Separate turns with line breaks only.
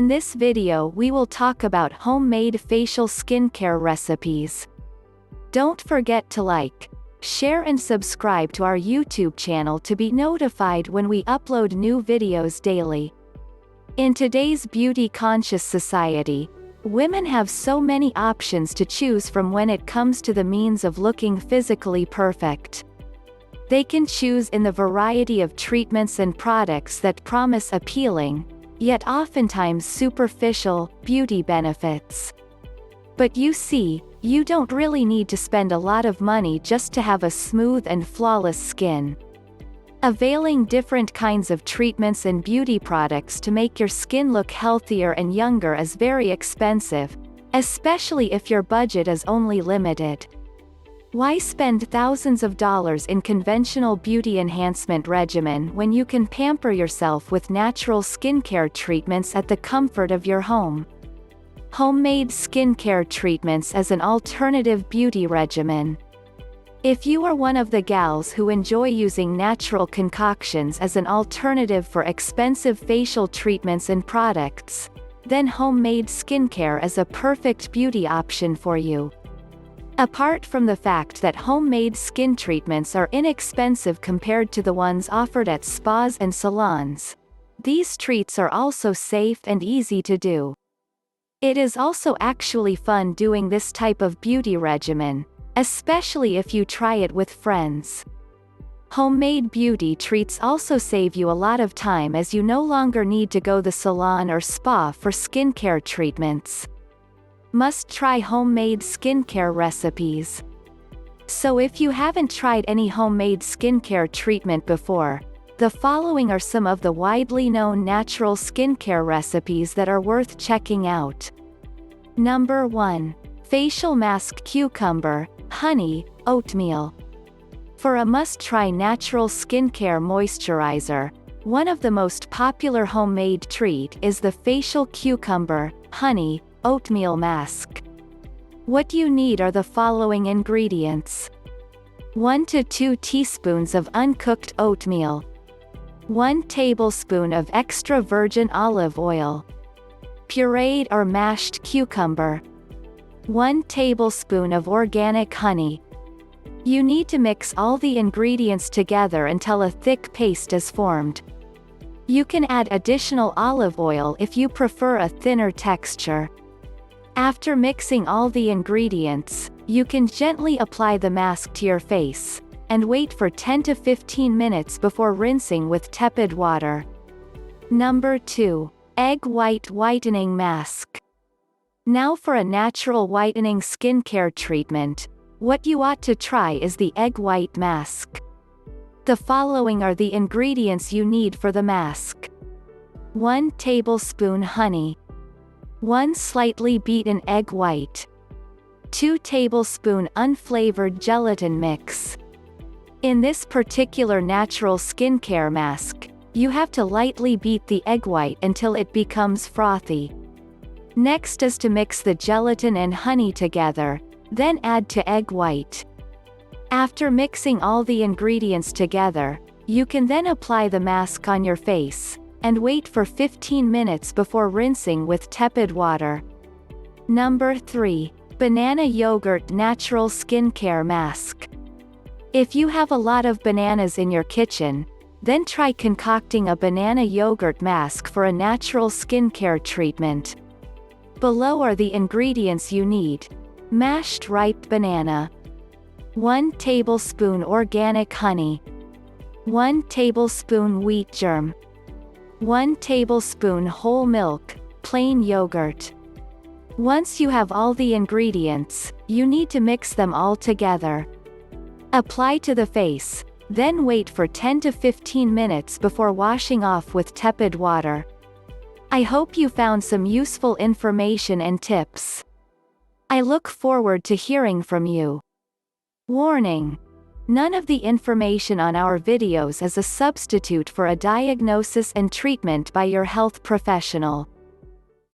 In this video we will talk about homemade facial skincare recipes. Don't forget to like, share and subscribe to our YouTube channel to be notified when we upload new videos daily. In today's beauty-conscious society, women have so many options to choose from when it comes to the means of looking physically perfect. They can choose in the variety of treatments and products that promise appealing, yet oftentimes superficial, beauty benefits. But you see, you don't really need to spend a lot of money just to have a smooth and flawless skin. Availing different kinds of treatments and beauty products to make your skin look healthier and younger is very expensive, especially if your budget is only limited. Why spend thousands of dollars in conventional beauty enhancement regimen when you can pamper yourself with natural skincare treatments at the comfort of your home? Homemade skincare treatments as an alternative beauty regimen. If you are one of the gals who enjoy using natural concoctions as an alternative for expensive facial treatments and products, then homemade skincare is a perfect beauty option for you. Apart from the fact that homemade skin treatments are inexpensive compared to the ones offered at spas and salons, these treats are also safe and easy to do. It is also actually fun doing this type of beauty regimen, especially if you try it with friends. Homemade beauty treats also save you a lot of time as you no longer need to go to the salon or spa for skincare treatments. Must try homemade skincare recipes. So if you haven't tried any homemade skincare treatment before, the following are some of the widely known natural skincare recipes that are worth checking out. Number 1. Facial Mask Cucumber, Honey, Oatmeal. For a must-try natural skincare moisturizer, one of the most popular homemade treat is the Facial Cucumber, Honey, Oatmeal Mask. What you need are the following ingredients. 1 to 2 teaspoons of uncooked oatmeal. 1 tablespoon of extra virgin olive oil. Pureed or mashed cucumber. 1 tablespoon of organic honey. You need to mix all the ingredients together until a thick paste is formed. You can add additional olive oil if you prefer a thinner texture. After mixing all the ingredients, you can gently apply the mask to your face, and wait for 10 to 15 minutes before rinsing with tepid water. Number 2. Egg White Whitening Mask. Now for a natural whitening skincare treatment, what you ought to try is the Egg White Mask. The following are the ingredients you need for the mask. 1 tablespoon honey. 1 slightly beaten egg white. 2 tablespoon unflavored gelatin mix. In this particular natural skincare mask, you have to lightly beat the egg white until it becomes frothy. Next is to mix the gelatin and honey together, then add to egg white. After mixing all the ingredients together, you can then apply the mask on your face, and wait for 15 minutes before rinsing with tepid water. Number 3. Banana Yogurt Natural Skincare Mask. If you have a lot of bananas in your kitchen, then try concocting a banana yogurt mask for a natural skincare treatment. Below are the ingredients you need. Mashed ripe banana. 1 tablespoon organic honey. 1 tablespoon wheat germ. 1 tablespoon whole milk, plain yogurt. Once you have all the ingredients, you need to mix them all together. Apply to the face, then wait for 10 to 15 minutes before washing off with tepid water. I hope you found some useful information and tips. I look forward to hearing from you. Warning: none of the information on our videos is a substitute for a diagnosis and treatment by your health professional.